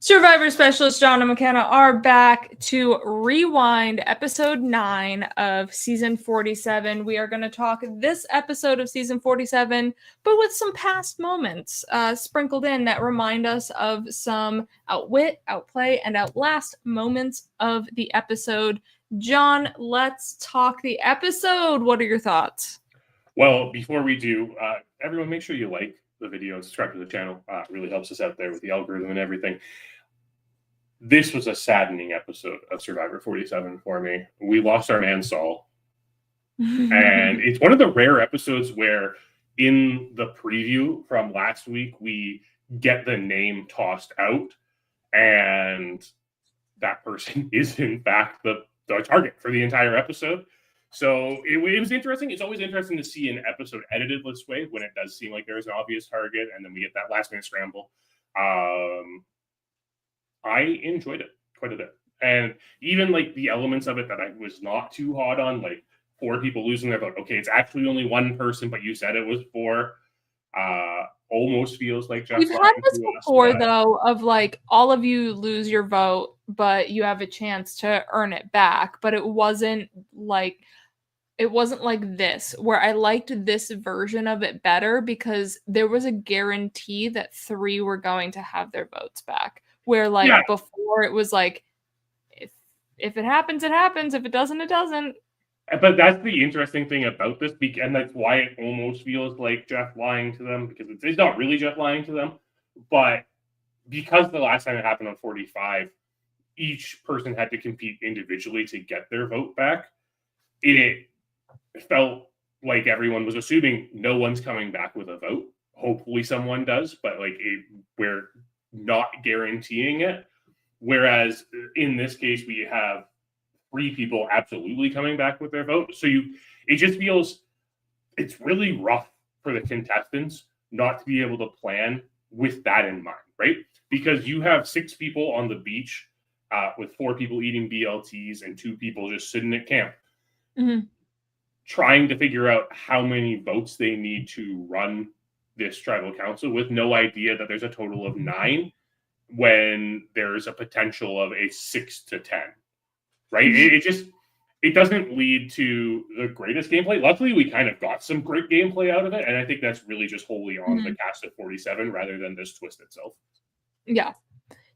Survivor Specialist John and McKenna are back to rewind episode 9 of season 47. We are going to talk this episode of season 47, but with some past moments sprinkled in that remind us of some outwit, outplay, and outlast moments of the episode. John, let's talk the episode. What are your thoughts? Well, before we do, everyone make sure you like the video and subscribe to the channel. It really helps us out there with the algorithm and everything. This was a saddening episode of Survivor 47 for me. We lost our man Saul. And it's one of the rare episodes where in the preview from last week, we get the name tossed out. And that person is, in fact, the target for the entire episode. So it was interesting. It's always interesting to see an episode edited this way when it does seem like there's an obvious target. And then we get that last-minute scramble. I enjoyed it quite a bit. And even like the elements of it that I was not too hot on, like 4 people losing their vote. Okay, it's actually only 1 person, but you said it was 4. Almost feels like We've had this before, though, of like all of you lose your vote, but you have a chance to earn it back. But it wasn't like this, where I liked this version of it better because there was a guarantee that 3 were going to have their votes back. Where before it was like, if it happens, it happens. If it doesn't, it doesn't. But that's the interesting thing about this, and that's why it almost feels like Jeff lying to them, because it's not really Jeff lying to them, but because the last time it happened on 45, each person had to compete individually to get their vote back. It felt like everyone was assuming no one's coming back with a vote. Hopefully someone does, but we're not guaranteeing it. Whereas in this case, we have 3 people absolutely coming back with their vote. So it just feels it's really rough for the contestants not to be able to plan with that in mind, right? Because you have 6 people on the beach with 4 people eating BLTs and 2 people just sitting at camp, trying to figure out how many votes they need to run this tribal council with no idea that there's a total of 9 when there's a potential of a 6 to 10, right? It doesn't lead to the greatest gameplay. Luckily, we kind of got some great gameplay out of it, and I think that's really just wholly on the cast of 47 rather than this twist itself. Yeah.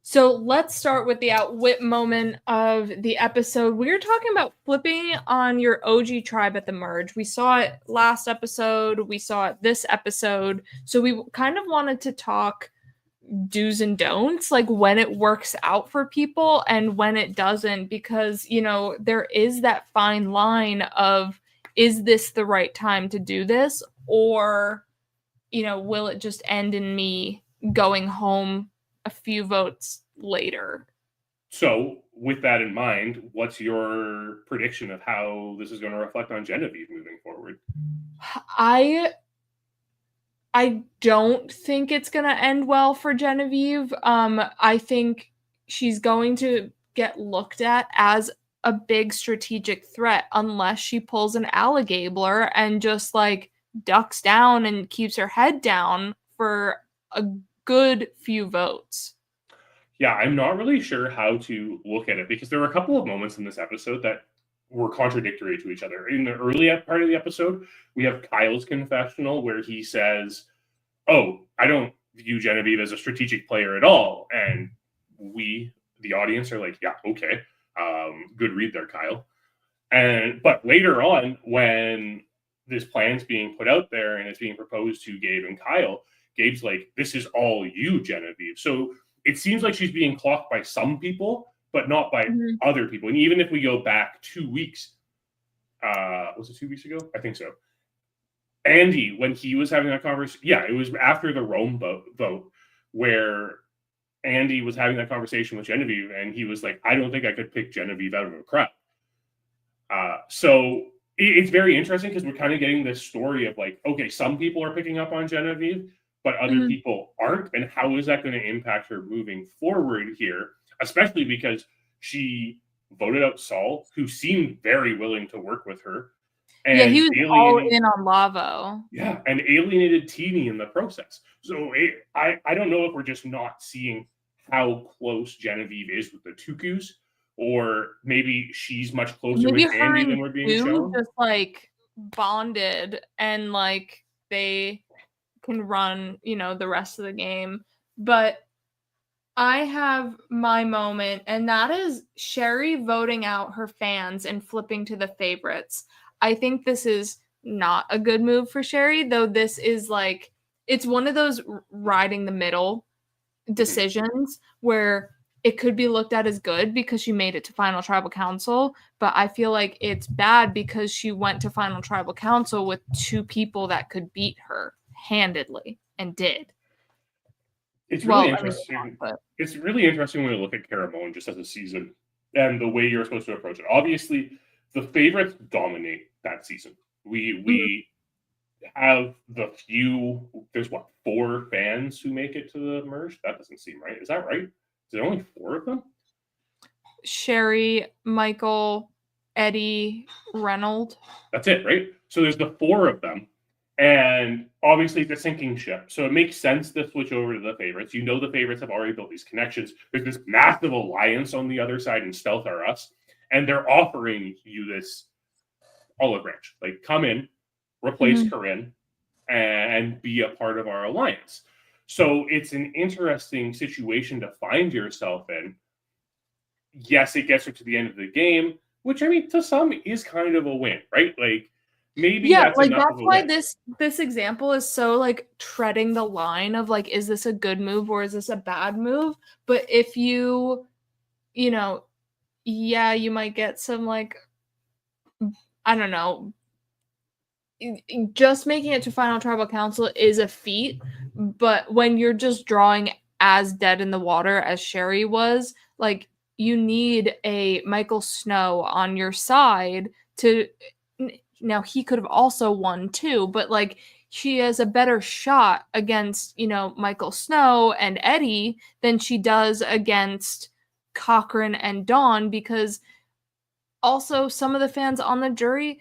So let's start with the outwit moment of the episode. We were talking about flipping on your OG tribe at the merge. We saw it last episode. We saw it this episode. So we kind of wanted to talk do's and don'ts, like when it works out for people and when it doesn't, because, there is that fine line of, is this the right time to do this? Or, will it just end in me going home a few votes later? So with that in mind, what's your prediction of how this is going to reflect on Genevieve moving forward? I don't think it's going to end well for Genevieve. I think she's going to get looked at as a big strategic threat unless she pulls an Alligabler and just ducks down and keeps her head down for a good few votes. Yeah, I'm not really sure how to look at it because there were a couple of moments in this episode that were contradictory to each other. In the early part of the episode, we have Kyle's confessional where he says, "Oh, I don't view Genevieve as a strategic player at all." And we, the audience, are like, "Yeah, okay. Good read there, Kyle." But later on, when this plan's being put out there and it's being proposed to Gabe and Kyle, Gabe's like, "This is all you, Genevieve." So it seems like she's being clocked by some people, but not by other people. And even if we go back 2 weeks, was it 2 weeks ago? I think so. Andy, when he was having that conversation, it was after the Rome vote where Andy was having that conversation with Genevieve, and he was like, "I don't think I could pick Genevieve out of a crowd." So it's very interesting because we're kind of getting this story of okay, some people are picking up on Genevieve, but other people aren't. And how is that going to impact her moving forward here? Especially because she voted out Saul, who seemed very willing to work with her. And he was all in on Lavo. Yeah, and alienated Teeny in the process. So I don't know if we're just not seeing how close Genevieve is with the Tukus, or maybe she's much closer Maybe with her Andy and than we're being Stu shown. just like bonded and like they can run, the rest of the game. But I have my moment, and that is Sherry voting out her fans and flipping to the favorites. I think this is not a good move for Sherry, though this is like, it's one of those riding the middle decisions where it could be looked at as good because she made it to Final Tribal Council, but I feel like it's bad because she went to Final Tribal Council with two people that could beat her handedly and did. It's really interesting. I mean, but... It's really interesting when we look at Caramone just as a season and the way you're supposed to approach it. Obviously, the favorites dominate that season. We have the few. There's 4 fans who make it to the merge. That doesn't seem right. Is that right? Is there only 4 of them? Sherry, Michael, Eddie, Reynolds. That's it, right? So there's the 4 of them. And obviously, it's a sinking ship. So it makes sense to switch over to the favorites. The favorites have already built these connections. There's this massive alliance on the other side in Stealth Are Us. And they're offering you this olive branch. Like, come in, replace Corinne, and be a part of our alliance. So it's an interesting situation to find yourself in. Yes, it gets her to the end of the game, which, I mean, to some is kind of a win, right? Like, maybe that's why this example is so like treading the line of like, is this a good move or is this a bad move? But if you might get some like, I don't know, just making it to Final Tribal Council is a feat, but when you're just drawing as dead in the water as Sherry was, like, you need a Michael Snow on your side to... Now, he could have also won too, but like, she has a better shot against, Michael Snow and Eddie than she does against Cochran and Dawn, because also some of the fans on the jury,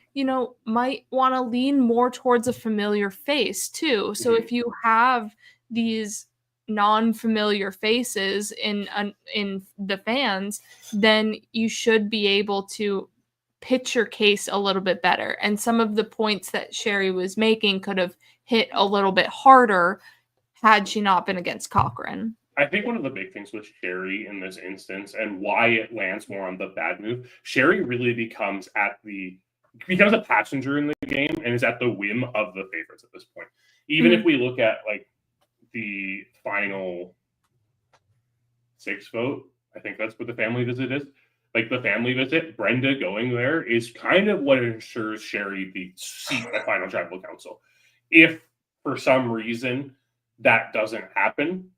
might want to lean more towards a familiar face too. So if you have these non-familiar faces in the fans, then you should be able to pitch your case a little bit better. And some of the points that Sherry was making could have hit a little bit harder had she not been against Cochran. I think one of the big things with Sherry in this instance, and why it lands more on the bad move, Sherry really becomes a passenger in the game and is at the whim of the favorites at this point. Even if we look at like the final 6 vote, I think that's what the family visit is. Like, the family visit, Brenda going there is kind of what ensures Sherry the seat at Final Tribal Council. If for some reason that doesn't happen,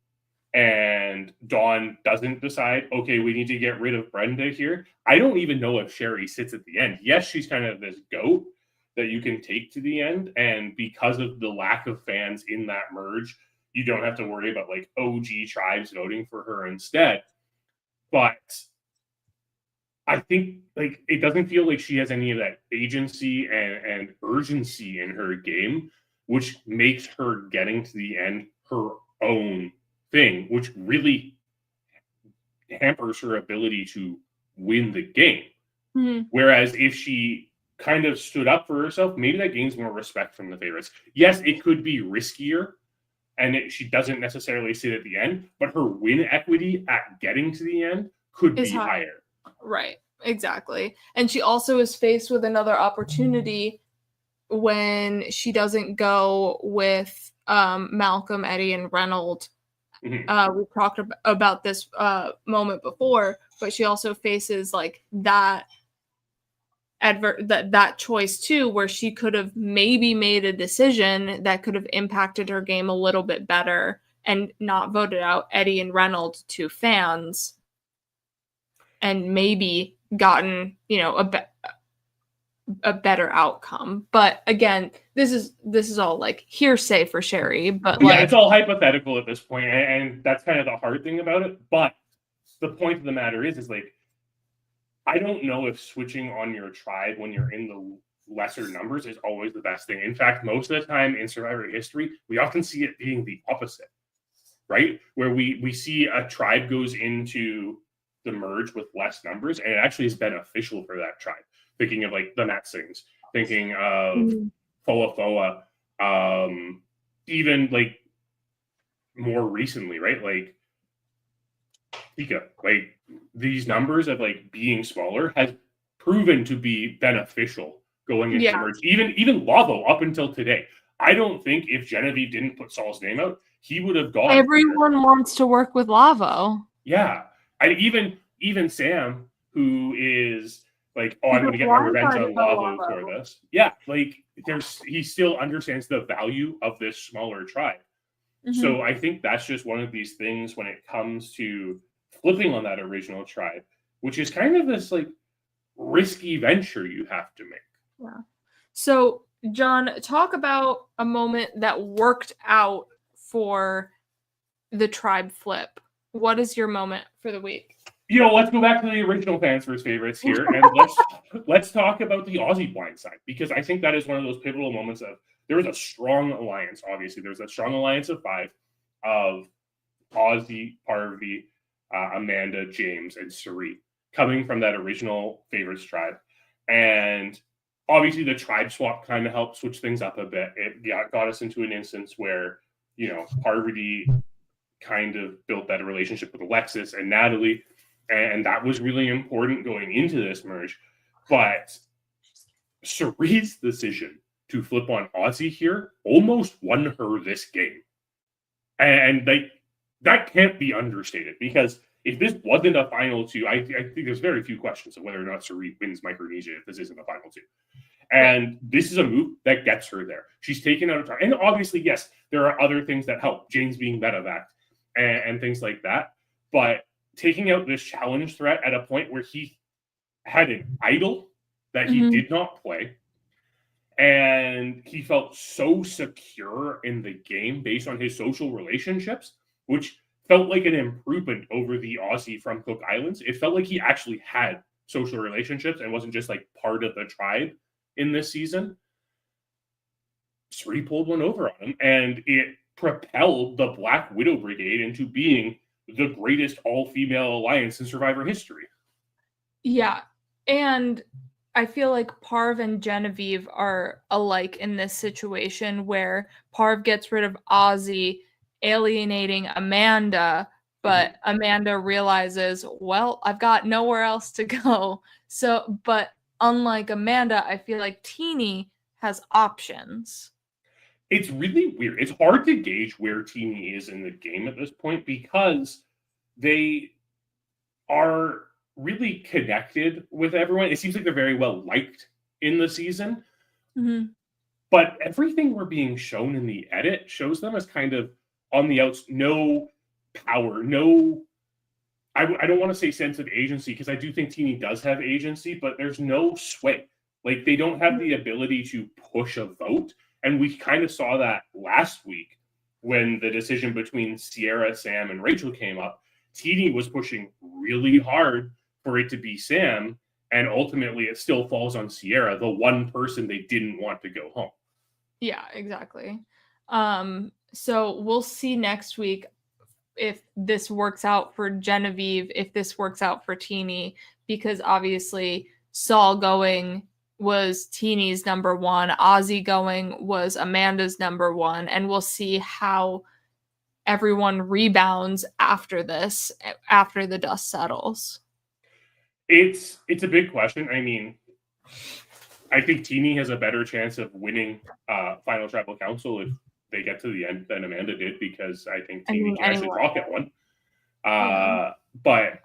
and Dawn doesn't decide, okay, we need to get rid of Brenda here, I don't even know if Sherry sits at the end. Yes, she's kind of this goat that you can take to the end, and because of the lack of fans in that merge, you don't have to worry about like OG tribes voting for her instead. But I think like it doesn't feel like she has any of that agency and urgency in her game, which makes her getting to the end her own thing, which really hampers her ability to win the game. Whereas if she kind of stood up for herself, maybe that gains more respect from the favorites. Yes, it could be riskier, and she doesn't necessarily sit at the end, but her win equity at getting to the end could be higher. Right, exactly. And she also is faced with another opportunity when she doesn't go with Malcolm, Eddie, and Reynolds. We talked about this moment before, but she also faces like that choice too, where she could have maybe made a decision that could have impacted her game a little bit better and not voted out Eddie and Reynolds to fans, and maybe gotten a better outcome. But again, this is all like hearsay for Sherry, but like, it's all hypothetical at this point, and that's kind of the hard thing about it. But the point of the matter is like, I don't know if switching on your tribe when you're in the lesser numbers is always the best thing. In fact, most of the time in Survivor history, we often see it being the opposite. right? Where we see a tribe goes into the merge with less numbers, and it actually is beneficial for that tribe. Thinking of like the Metsings, thinking of Foa, even like more recently, right? Like Pika, like these numbers of like being smaller has proven to be beneficial going into the merge. Even Lavo up until today. I don't think if Genevieve didn't put Saul's name out, he would have gone. Everyone wants to work with Lavo. Yeah. Even Sam, who is like, oh, I'm going to get my revenge on Lavo for this. Yeah, like he still understands the value of this smaller tribe. So I think that's just one of these things when it comes to flipping on that original tribe, which is kind of this like risky venture you have to make. Yeah. So, John, talk about a moment that worked out for the tribe flip. What is your moment for the week? Let's go back to the original fans first favorites here, and let's talk about the Aussie blind side, because I think that is one of those pivotal moments of there was a strong alliance. Obviously, there's a strong alliance of 5 of Aussie, Parvati, Amanda, James, and Sari coming from that original favorites tribe. And obviously the tribe swap kind of helped switch things up a bit. It got us into an instance where, Parvati kind of built that relationship with Alexis and Natalie. And that was really important going into this merge. But Sari's decision to flip on Aussie here almost won her this game. And that can't be understated, because if this wasn't a final 2, I think there's very few questions of whether or not Sari wins Micronesia if this isn't a final 2. And this is a move that gets her there. She's taken out of time. And obviously, yes, there are other things that help. James being medevac and things like that. But taking out this challenge threat at a point where he had an idol that he did not play, and he felt so secure in the game based on his social relationships, which felt like an improvement over the Aussie from Cook Islands. It felt like he actually had social relationships and wasn't just like part of the tribe in this season. Sari pulled one over on him, and it propelled the Black Widow Brigade into being the greatest all-female alliance in Survivor history. Yeah, and I feel like Parv and Genevieve are alike in this situation, where Parv gets rid of Aussie, alienating Amanda, but Amanda realizes, well, I've got nowhere else to go. So, but unlike Amanda, I feel like Teeny has options. It's really weird. It's hard to gauge where Teeny is in the game at this point, because they are really connected with everyone. It seems like they're very well liked in the season. But everything we're being shown in the edit shows them as kind of on the outs, no power, no, I don't want to say sense of agency, because I do think Teeny does have agency, but there's no sway. Like, they don't have the ability to push a vote. And we kind of saw that last week when the decision between Sierra, Sam, and Rachel came up. Teeny was pushing really hard for it to be Sam, and ultimately it still falls on Sierra, the one person they didn't want to go home. Yeah, exactly. So we'll see next week if this works out for Genevieve, if this works out for Teeny, because obviously Saul going was Teeny's number 1, Aussie going was Amanda's number 1, and we'll see how everyone rebounds after this, after the dust settles. It's a big question. I mean, I think Teeny has a better chance of winning Final Tribal Council if they get to the end than Amanda did, because I think Teeny can actually talk at one. But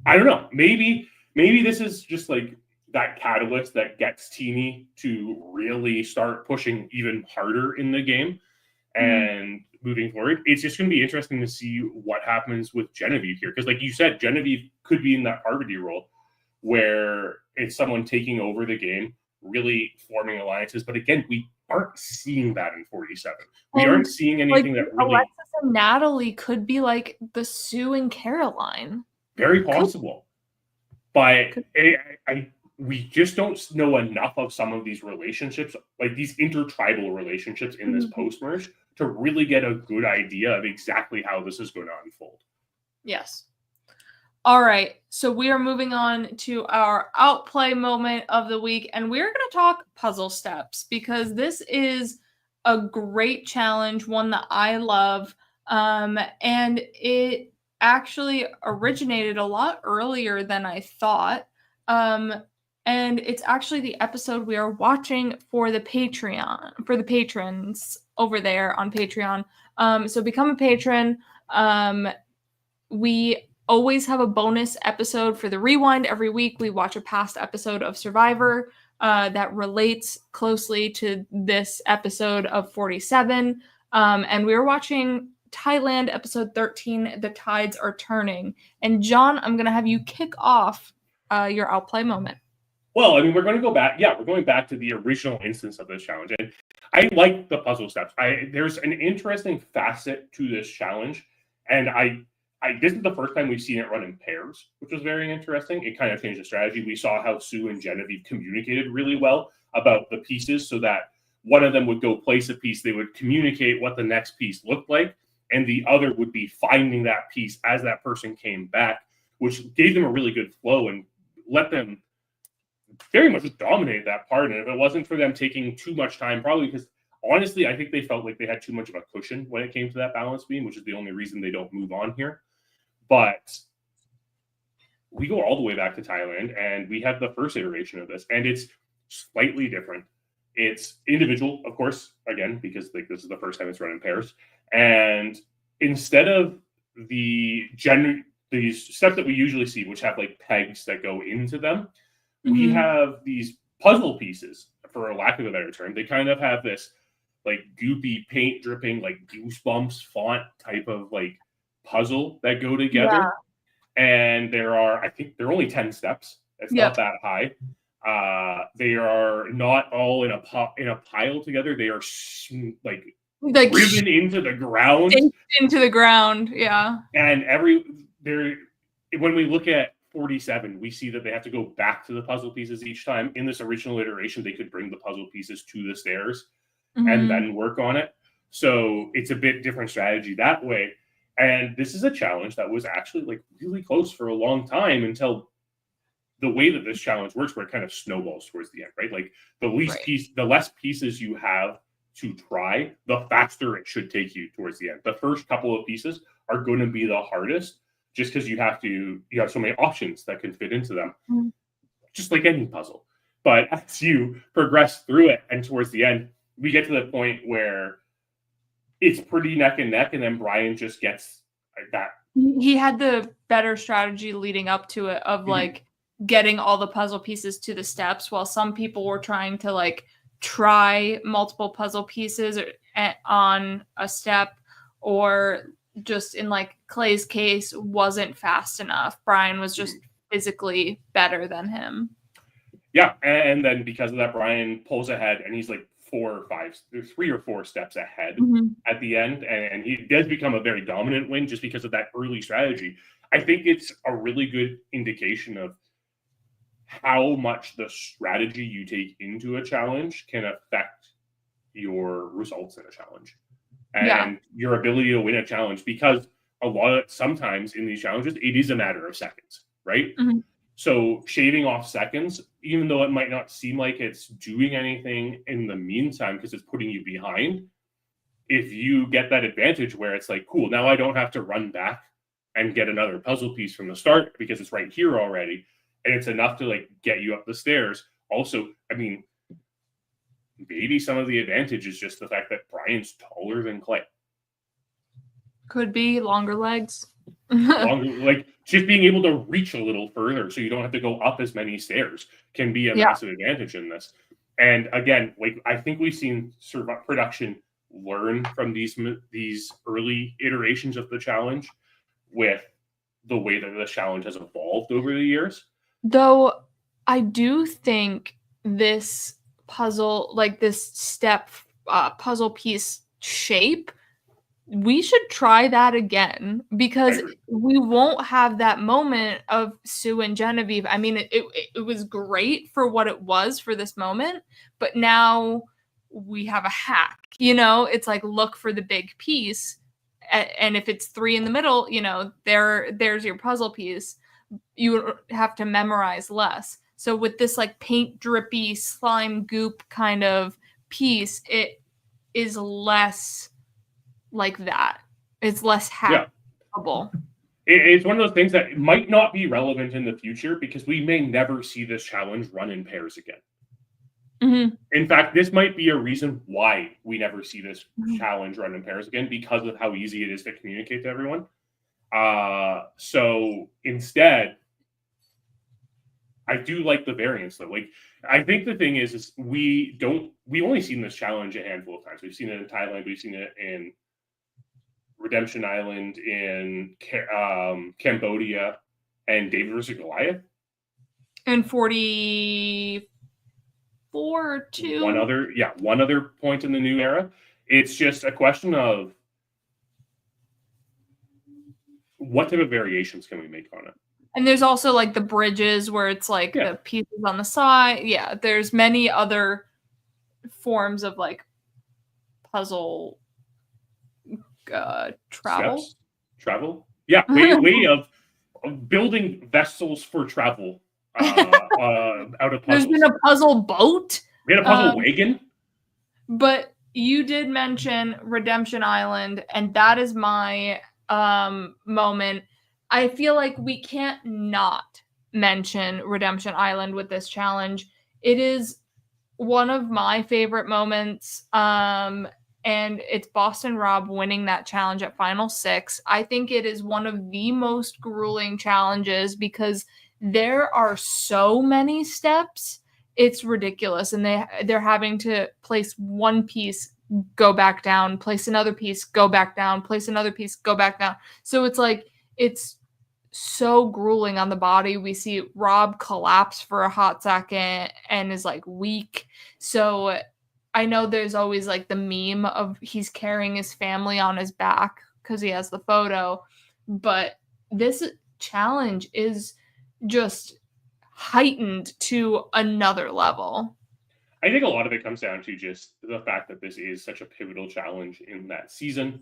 I don't know. Maybe this is just like that catalyst that gets Teeny to really start pushing even harder in the game and moving forward. It's just going to be interesting to see what happens with Genevieve here, because like you said, Genevieve could be in that Parvati role where it's someone taking over the game, really forming alliances. But again, we aren't seeing that in 47. We aren't seeing anything that really... Alexis and Natalie could be like the Sue and Caroline. Very possible. But we just don't know enough of some of these relationships, like these intertribal relationships in this post-merge, to really get a good idea of exactly how this is going to unfold. Yes. All right, so we are moving on to our outplay moment of the week, and we're going to talk puzzle steps because this is a great challenge, one that I love, and it actually originated a lot earlier than I thought, and it's actually the episode we are watching for the patrons over there on Patreon. So become a patron. We always have a bonus episode for the rewind. Every week we watch a past episode of Survivor that relates closely to this episode of 47. And we were watching Thailand episode 13, The Tides Are Turning. And John, I'm going to have you kick off your outplay moment. Well, I mean, we're going to go back. Yeah, we're going back to the original instance of this challenge. And I like the puzzle steps. There's an interesting facet to this challenge. And this is the first time we've seen it run in pairs, which was very interesting. It kind of changed the strategy. We saw how Sue and Genevieve communicated really well about the pieces so that one of them would go place a piece. They would communicate what the next piece looked like, and the other would be finding that piece as that person came back, which gave them a really good flow and let them very much dominate that part. And if it wasn't for them taking too much time, probably because honestly, I think they felt like they had too much of a cushion when it came to that balance beam, which is the only reason they don't move on here. But we go all the way back to Thailand, and we have the first iteration of this, and it's slightly different. It's individual, of course, again, because like this is the first time it's run in pairs. And instead of these steps that we usually see, which have like pegs that go into them, we have these puzzle pieces, for a lack of a better term. They kind of have this like goopy paint dripping, like Goosebumps font type of like puzzle that go together. Yeah. And I think there are only 10 steps. It's not that high. They are not all in a pile together. They are like driven into the ground. Into the ground, yeah. And when we look at 47, we see that they have to go back to the puzzle pieces each time. In this original iteration, they could bring the puzzle pieces to the stairs and then work on it. So it's a bit different strategy that way. And this is a challenge that was actually like really close for a long time until the way that this challenge works, where it kind of snowballs towards the end, right? Like the less pieces you have to try, the faster it should take you towards the end. The first couple of pieces are going to be the hardest, just because you have so many options that can fit into them, just like any puzzle. But as you progress through it and towards the end, we get to the point where it's pretty neck and neck, and then Brian just gets that. He had the better strategy leading up to it of like getting all the puzzle pieces to the steps, while some people were trying to like try multiple puzzle pieces on a step, or just in like Clay's case wasn't fast enough. Brian was just physically better than him. Yeah, and then because of that, Brian pulls ahead, and he's like 3 or 4 steps ahead at the end, and he does become a very dominant win just because of that early strategy. I think it's a really good indication of how much the strategy you take into a challenge can affect your results in a challenge and your ability to win a challenge, because sometimes in these challenges, it is a matter of seconds, right? So shaving off seconds, even though it might not seem like it's doing anything in the meantime because it's putting you behind, if you get that advantage where it's like, cool, now I don't have to run back and get another puzzle piece from the start because it's right here already, and it's enough to like get you up the stairs. Also, I mean, maybe some of the advantage is just the fact that Brian's taller than Clay. Could be longer legs. Like just being able to reach a little further so you don't have to go up as many stairs can be a massive advantage in this. And again, like I think we've seen sort of production learn from these early iterations of the challenge with the way that the challenge has evolved over the years. Though I do think this puzzle, like this step puzzle piece shape, we should try that again, because we won't have that moment of Sue and Genevieve. I mean, it was great for what it was for this moment, but now we have a hack, it's like, look for the big piece. And if it's 3 in the middle, there's your puzzle piece. You have to memorize less. So with this like paint drippy slime goop kind of piece, it is less like that. It's less hackable. It's one of those things that might not be relevant in the future because we may never see this challenge run in pairs again. Mm-hmm. In fact, this might be a reason why we never see this challenge run in pairs again, because of how easy it is to communicate to everyone. So instead, I do like the variance though. Like, I think the thing is we only seen this challenge a handful of times. We've seen it in Thailand. We've seen it in Redemption Island, in Cambodia, and David vs. Goliath. And 44 or 2. One other point in the new era. It's just a question of what type of variations can we make on it. And there's also like the bridges where it's like the pieces on the side. Yeah, there's many other forms of like puzzle travel. Steps? Travel? Yeah, way of building vessels for travel out of puzzles. There's been a puzzle boat. We had a puzzle wagon. But you did mention Redemption Island, and that is my moment. I feel like we can't not mention Redemption Island with this challenge. It is one of my favorite moments, and it's Boston Rob winning that challenge at Final 6. I think it is one of the most grueling challenges because there are so many steps. It's ridiculous, and they're having to place one piece, go back down, place another piece, go back down, place another piece, go back down. So it's like, it's so grueling on the body. We see Rob collapse for a hot second and is like weak. So I know there's always like the meme of he's carrying his family on his back because he has the photo, but this challenge is just heightened to another level. I think a lot of it comes down to just the fact that this is such a pivotal challenge in that season.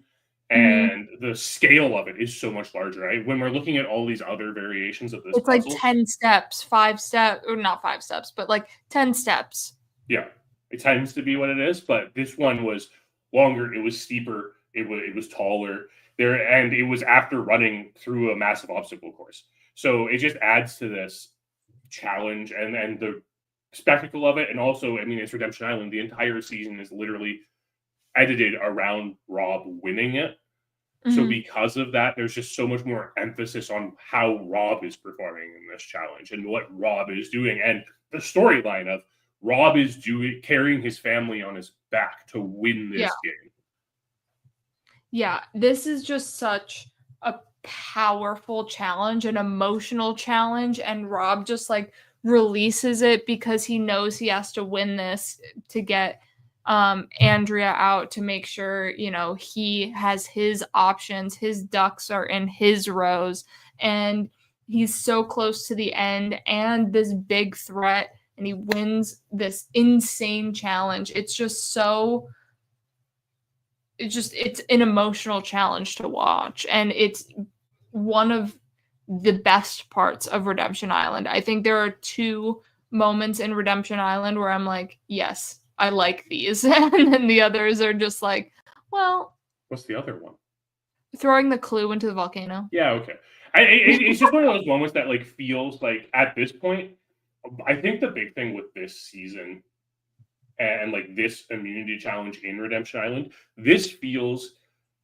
And the scale of it is so much larger, right? When we're looking at all these other variations of this, it's puzzle, like 10 steps, 5 steps, or not 5 steps, but like 10 steps. Yeah, it tends to be what it is, but this one was longer. It was steeper. It was taller there, and it was after running through a massive obstacle course. So it just adds to this challenge and the spectacle of it. And also, I mean, it's Redemption Island. The entire season is literally edited around Rob winning it. So because of that, there's just so much more emphasis on how Rob is performing in this challenge and what Rob is doing, and the storyline of Rob is carrying his family on his back to win this game. Yeah, this is just such a powerful challenge, an emotional challenge, and Rob just like releases it because he knows he has to win this to get Andrea out, to make sure, he has his options, his ducks are in his rows, and he's so close to the end and this big threat, and he wins this insane challenge. It's an emotional challenge to watch, and it's one of the best parts of Redemption Island. I think there are 2 moments in Redemption Island where I'm like, yes, I like these. And then the others are just like, well. What's the other one? Throwing the clue into the volcano. Yeah, okay. It's just one of those moments that like feels like at this point, I think the big thing with this season and like this immunity challenge in Redemption Island, this feels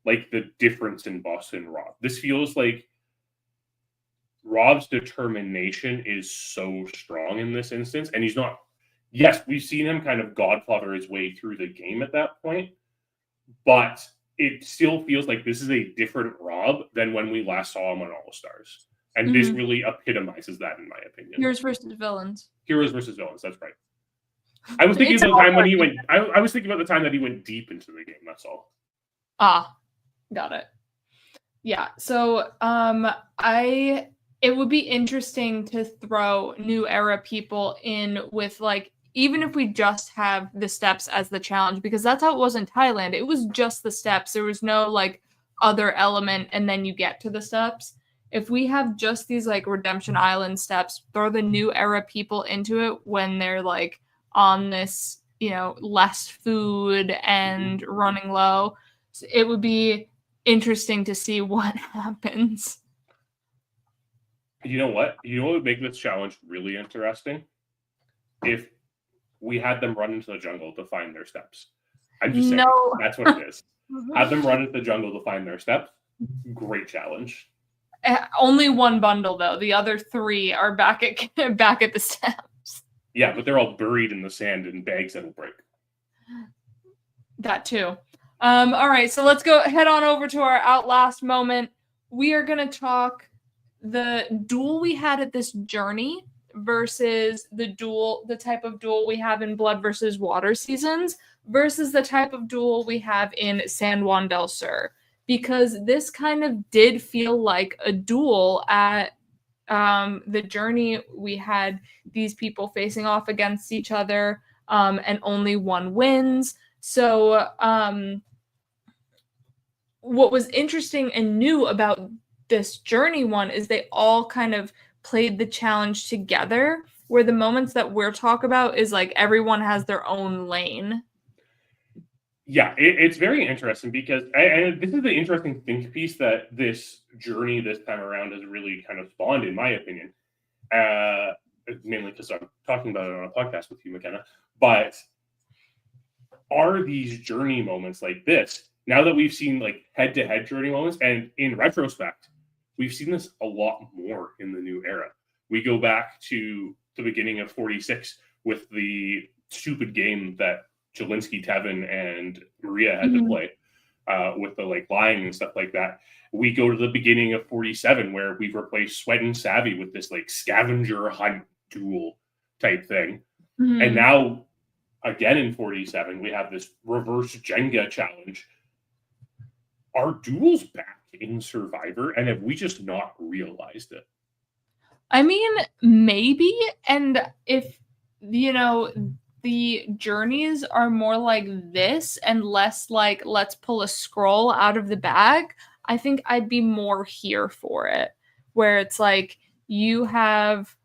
like the difference in Boston Rob. This feels like Rob's determination is so strong in this instance, and he's not. Yes, we've seen him kind of godfather his way through the game at that point, but it still feels like this is a different Rob than when we last saw him on All Stars. And this really epitomizes that, in my opinion. Heroes versus villains. Heroes versus villains, that's right. I was thinking about the time when he went. I was thinking about the time that he went deep into the game. That's all. Got it. Yeah. So it would be interesting to throw new era people in with like, even if we just have the steps as the challenge, because that's how it was in Thailand. It was just the steps. There was no like other element and then you get to the steps. If we have just these like Redemption Island steps, throw the new era people into it when they're like on this, less food and running low. So it would be interesting to see what happens. You know what? You know what would make this challenge really interesting? If we had them run into the jungle to find their steps. I'm just saying, that's what it is. Have them run into the jungle to find their steps. Great challenge. Only one bundle though. The other 3 are back at the steps. Yeah, but they're all buried in the sand in bags that'll break. That too. All right, so let's go head on over to our Outlast moment. We are going to talk the duel we had at this journey versus the type of duel we have in Blood versus Water seasons versus the type of duel we have in San Juan del Sur. Because this kind of did feel like a duel at the journey. We had these people facing off against each other, and only one wins. So what was interesting and new about this journey one is they all kind of played the challenge together, where the moments that we're talking about is like everyone has their own lane. Yeah, it's very interesting because and this is the interesting think piece that this journey this time around has really kind of spawned, in my opinion. Mainly because I'm talking about it on a podcast with you, McKenna. But are these journey moments like this, now that we've seen like head-to-head journey moments, and in retrospect, we've seen this a lot more in the new era. We go back to the beginning of 46 with the stupid game that Jelinski, Tevin, and Maria had to play with the like lying and stuff like that. We go to the beginning of 47 where we've replaced Sweat and Savvy with this like scavenger hunt duel type thing. And now again in 47, we have this reverse Jenga challenge. Are duels back in Survivor, and have we just not realized it? I mean, maybe. And if, the journeys are more like this and less like let's pull a scroll out of the bag, I think I'd be more here for it, where it's like you have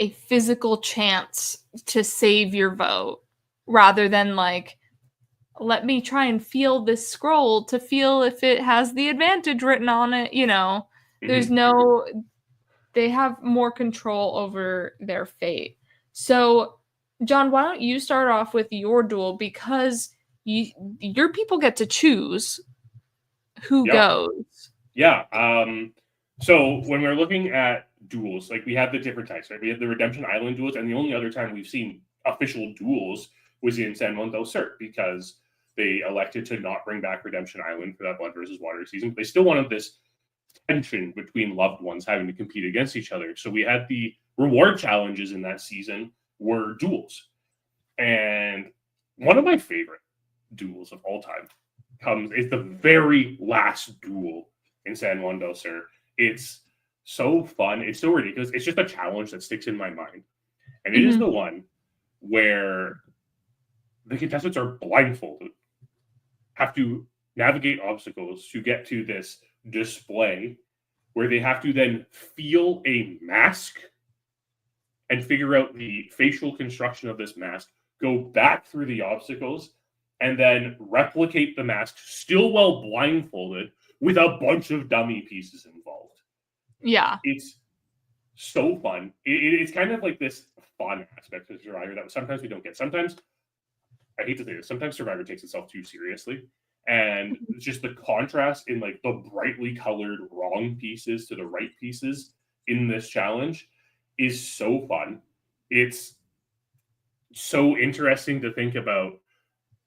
a physical chance to save your vote rather than like, let me try and feel this scroll to feel if it has the advantage written on it. There's they have more control over their fate. So John, why don't you start off with your duel, because your people get to choose who goes. Yeah. So when we're looking at duels, like we have the different types, right? We have the Redemption Island duels, and the only other time we've seen official duels was in San Juan del Sur, because they elected to not bring back Redemption Island for that Blood versus Water season. But they still wanted this tension between loved ones having to compete against each other. So we had the reward challenges in that season were duels. And one of my favorite duels of all time is the very last duel in San Juan del Sur. It's so fun. It's so ridiculous. It's just a challenge that sticks in my mind. And it is the one where the contestants are blindfolded, have to navigate obstacles to get to this display where they have to then feel a mask and figure out the facial construction of this mask, go back through the obstacles, and then replicate the mask still while blindfolded with a bunch of dummy pieces involved. Yeah. It's so fun. It's kind of like this fun aspect of Survivor that sometimes we don't get. Sometimes, I hate to say this, sometimes Survivor takes itself too seriously. And just the contrast in like the brightly colored wrong pieces to the right pieces in this challenge is so fun. It's so interesting to think about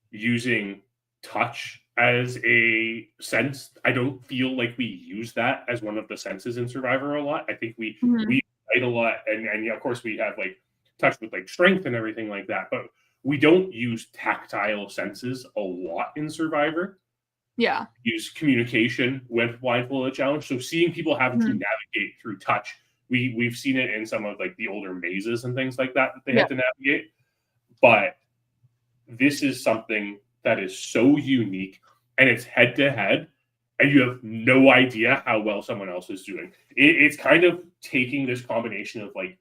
using touch as a sense. I don't feel like we use that as one of the senses in Survivor a lot. I think we fight a lot, and yeah, of course we have like touch with like strength and everything like that, but we don't use tactile senses a lot in Survivor. Yeah. use communication when mindful of the challenge. So seeing people having to navigate through touch, we've seen it in some of like the older mazes and things like that they had to navigate. But this is something that is so unique, and it's head to head, and you have no idea how well someone else is doing. It's kind of taking this combination of like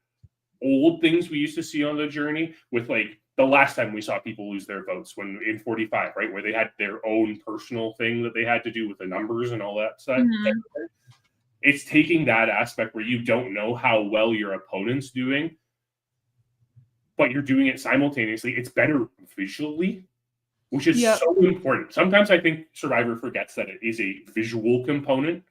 old things we used to see on the journey with like the last time we saw people lose their votes when in 45, right, where they had their own personal thing that they had to do with the numbers and all that stuff. It's taking that aspect where you don't know how well your opponent's doing, but you're doing it simultaneously. It's better visually, which is so important. Sometimes I think Survivor forgets that it is a visual component,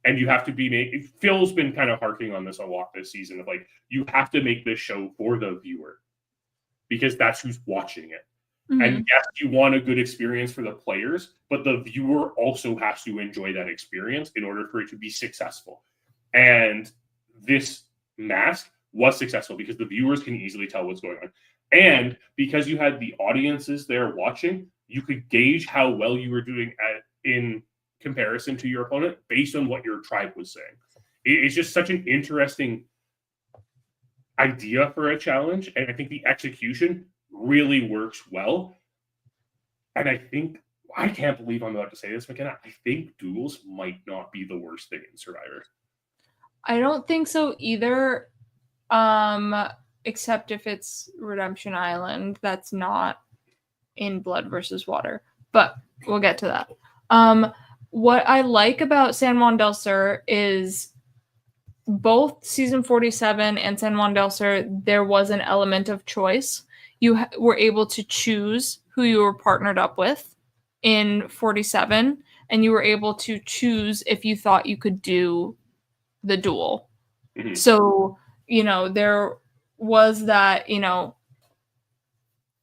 and you have to be Phil's been kind of harking on this a lot this season of like, you have to make this show for the viewer because that's who's watching it. And yes, you want a good experience for the players, but the viewer also has to enjoy that experience in order for it to be successful. And this mask was successful because the viewers can easily tell what's going on. And because you had the audiences there watching, you could gauge how well you were doing in comparison to your opponent based on what your tribe was saying. It's just such an interesting idea for a challenge, and I think the execution really works well. And I can't believe I'm about to say this, McKenna. I think duels might not be the worst thing in Survivor. I don't think so either. Except if it's Redemption Island, that's not in Blood versus Water. But we'll get to that. What I like about San Juan del Sur is both season 47 and San Juan del Sur, there was an element of choice. You were able to choose who you were partnered up with in 47, and you were able to choose if you thought you could do the duel. So, there was that,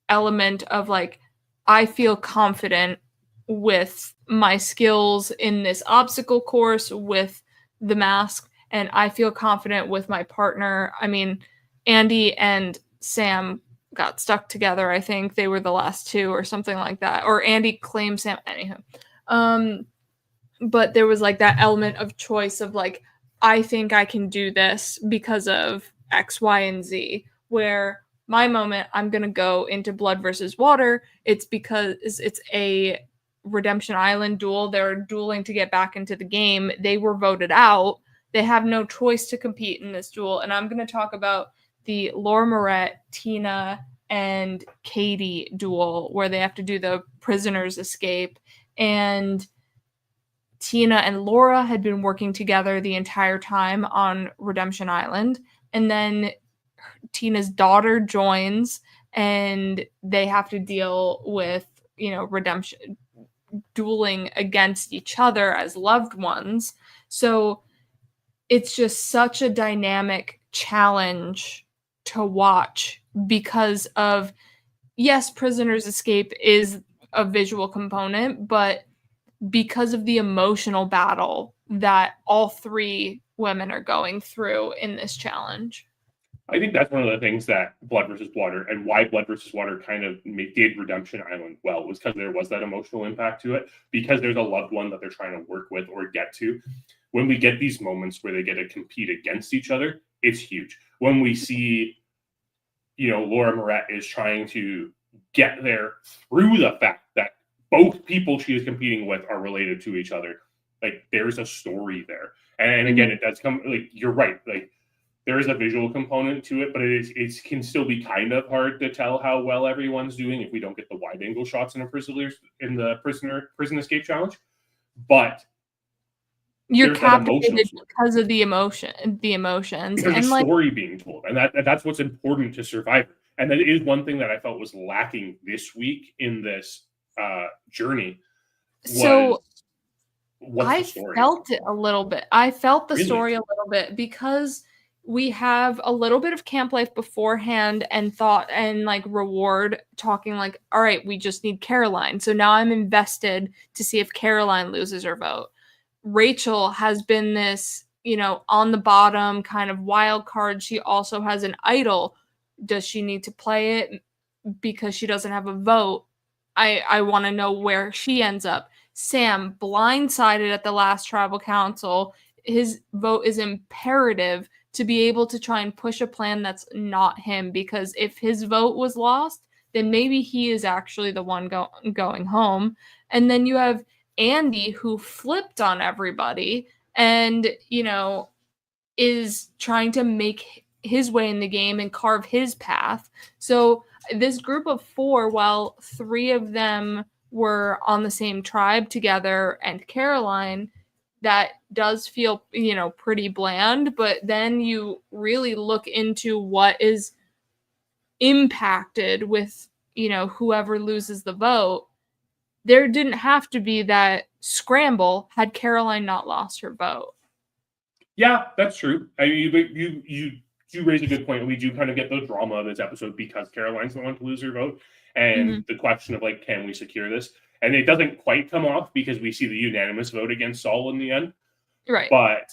element of like, I feel confident with my skills in this obstacle course with the mask, and I feel confident with my partner. I mean, Andy and Sam got stuck together. I think they were the last two or something like that. Or Andy claimed Sam. Anywho. But there was like that element of choice of like, I think I can do this because of X, Y, and Z. Where my moment, I'm going to go into Blood versus Water. It's because it's a Redemption Island duel. They're dueling to get back into the game. They were voted out. They have no choice to compete in this duel. And I'm going to talk about the Laura Moret, Tina, and Katie duel where they have to do the prisoner's escape. And Tina and Laura had been working together the entire time on Redemption Island. And then Tina's daughter joins and they have to deal with, redemption, dueling against each other as loved ones. So it's just such a dynamic challenge to watch because of, yes, Prisoner's Escape is a visual component, but because of the emotional battle that all three women are going through in this challenge. I think that's one of the things that Blood versus Water and why Blood versus Water kind of did Redemption Island well was because there was that emotional impact to it, because there's a loved one that they're trying to work with or get to. When we get these moments where they get to compete against each other, it's huge. When we see, Laura Moret is trying to get there through the fact that both people she is competing with are related to each other, like there's a story there. And again, it does come, like, you're right, like there is a visual component to it, but it can still be kind of hard to tell how well everyone's doing if we don't get the wide angle shots in the prison escape challenge. But you're captivated because of the emotions. There's a story being told, and that's what's important to Survivor. And that is one thing that I felt was lacking this week in this journey. So I felt it a little bit. I felt the story a little bit because we have a little bit of camp life beforehand and thought and like reward talking like, all right, we just need Caroline. So now I'm invested to see if Caroline loses her vote. Rachel has been this, on the bottom kind of wild card. She also has an idol. Does she need to play it because she doesn't have a vote? I want to know where she ends up. Sam blindsided at the last tribal council. His vote is imperative to be able to try and push a plan that's not him, because if his vote was lost, then maybe he is actually the one going home. And then you have Andy, who flipped on everybody and, is trying to make his way in the game and carve his path. So this group of 4, while 3 of them were on the same tribe together and Caroline, that does feel, pretty bland. But then you really look into what is impacted with, whoever loses the vote. There didn't have to be that scramble had Caroline not lost her vote. Yeah, that's true. I mean, you raise a good point. We do kind of get the drama of this episode because Caroline's the one to lose her vote, and the question of like, can we secure this? And it doesn't quite come off because we see the unanimous vote against Saul in the end. Right. But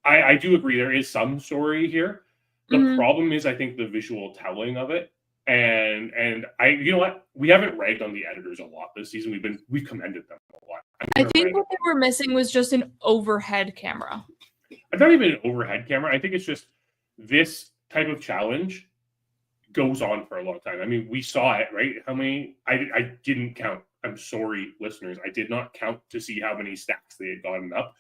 I do agree there is some story here. The problem is, I think, the visual telling of it. And you know what? We haven't ragged on the editors a lot this season. We've commended them a lot. I think what they were missing was just an overhead camera. It's not even an overhead camera. I think it's just this type of challenge goes on for a long time. I mean, we saw it, right? How many? I didn't count. I'm sorry, listeners. I did not count to see how many stacks they had gotten up.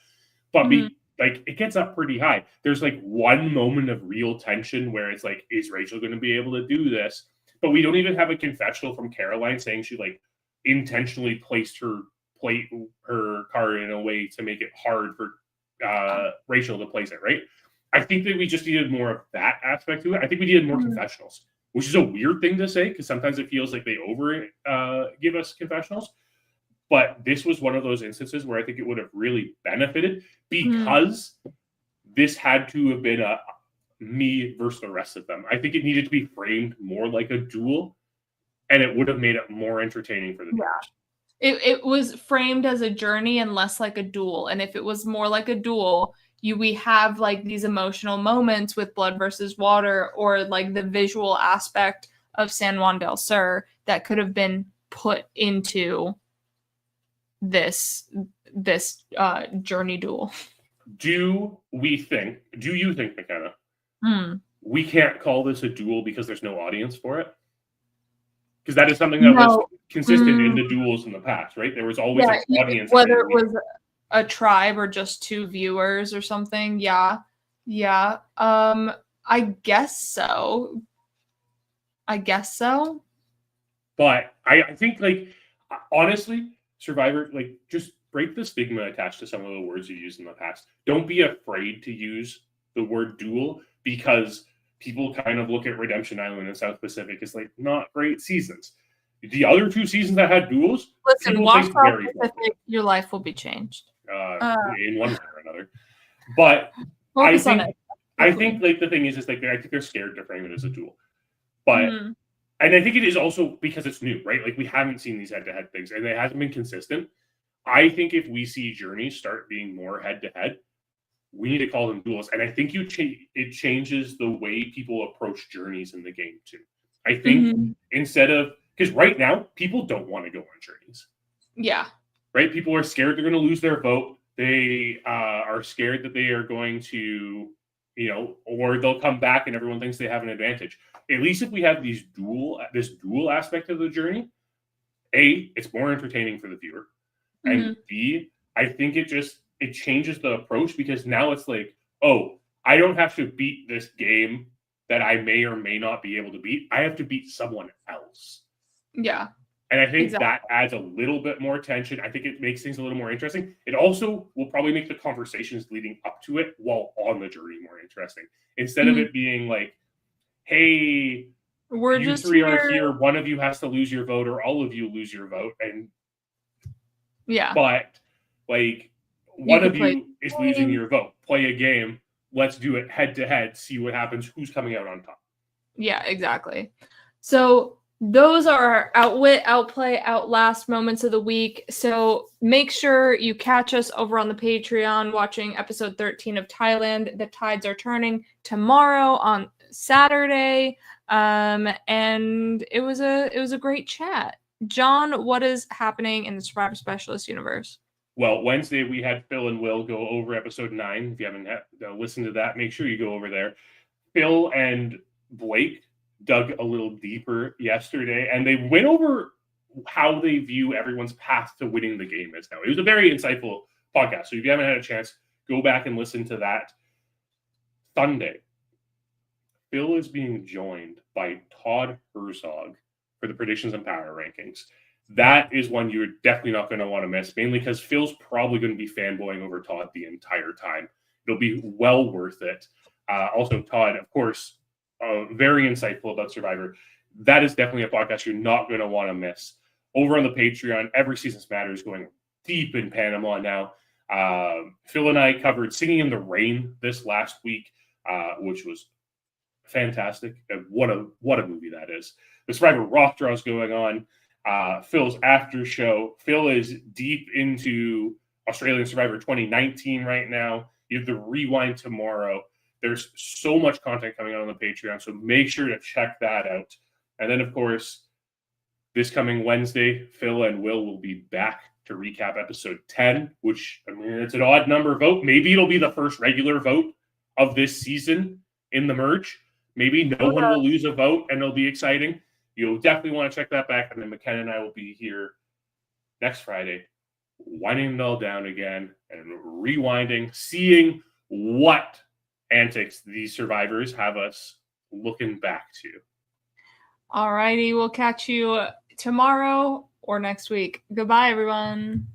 But it gets up pretty high. There's like one moment of real tension where it's like, is Rachel going to be able to do this? But we don't even have a confessional from Caroline saying she like intentionally placed her card in a way to make it hard for Rachel to place it, right? I think that we just needed more of that aspect to it. I think we needed more confessionals, which is a weird thing to say because sometimes it feels like they give us confessionals. But this was one of those instances where I think it would have really benefited because this had to have been a me versus the rest of them. I think it needed to be framed more like a duel, and it would have made it more entertaining for the viewers. It was framed as a journey and less like a duel. And if it was more like a duel, we have like these emotional moments with blood versus water, or like the visual aspect of San Juan del Sur that could have been put into this journey duel. Do you think, McKenna, we can't call this a duel because there's no audience for it? Because that is something that was consistent in the duels in the past, right? There was always an audience. Whether it was a tribe or just 2 viewers or something. Yeah. I guess so. But I think, like, honestly, Survivor, like, just break the stigma attached to some of the words you used in the past. Don't be afraid to use the word duel, because people kind of look at Redemption Island and South Pacific as like not great seasons. The other 2 seasons that had duels, listen, watch South Pacific, your life will be changed in one way or another. But I think like the thing is like I think they're scared to frame it as a duel. But and I think it is also because it's new, right? Like we haven't seen these head-to-head things, and it hasn't been consistent. I think if we see journeys start being more head-to-head, we need to call them duels. And I think it changes the way people approach journeys in the game too. I think instead of, because right now people don't want to go on journeys. Yeah. Right? People are scared they're going to lose their vote. They are scared that they are going to, or they'll come back and everyone thinks they have an advantage. At least if we have this duel aspect of the journey, A, it's more entertaining for the viewer. And B, I think it changes the approach, because now it's like, oh, I don't have to beat this game that I may or may not be able to beat. I have to beat someone else. Yeah. And I think that adds a little bit more tension. I think it makes things a little more interesting. It also will probably make the conversations leading up to it while on the journey more interesting. Instead of it being like, hey, you just 3 are here. One of you has to lose your vote, or all of you lose your vote. And but like one of you is losing your vote. Play a game. Let's do it head to head. See what happens. Who's coming out on top? Yeah, exactly. So those are our outwit, outplay, outlast moments of the week. So make sure you catch us over on the Patreon watching episode 13 of Thailand. The tides are turning tomorrow on Saturday. And it was a great chat. John, what is happening in the Survivor Specialist universe? Well, Wednesday we had Phil and Will go over episode 9. If you haven't listened to that, make sure you go over there. Phil and Blake dug a little deeper yesterday, and they went over how they view everyone's path to winning the game is now. It was a very insightful podcast. So if you haven't had a chance, go back and listen to that. Sunday, Phil is being joined by Todd Herzog for the predictions and power rankings. That is one you're definitely not going to want to miss, mainly because Phil's probably going to be fanboying over Todd the entire time. It'll be well worth it. Also, Todd, of course, very insightful about Survivor. That is definitely a podcast you're not going to want to miss. Over on the Patreon, Every Seasons Matters going deep in Panama now. Phil and I covered Singing in the Rain this last week, which was fantastic. What a movie that is. The Survivor Rock Draw is going on. Phil's after show. Phil is deep into Australian Survivor 2019 right now. You have the rewind tomorrow. There's so much content coming out on the Patreon, so make sure to check that out. And then, of course, this coming Wednesday, Phil and Will be back to recap episode 10, which, I mean, it's an odd number vote. Maybe it'll be the first regular vote of this season in the merge. Maybe no one will lose a vote, and it'll be exciting. You'll definitely want to check that back. And then McKenna and I will be here next Friday, winding it all down again and rewinding, seeing what antics these survivors have us looking back to. All righty. We'll catch you tomorrow or next week. Goodbye, everyone.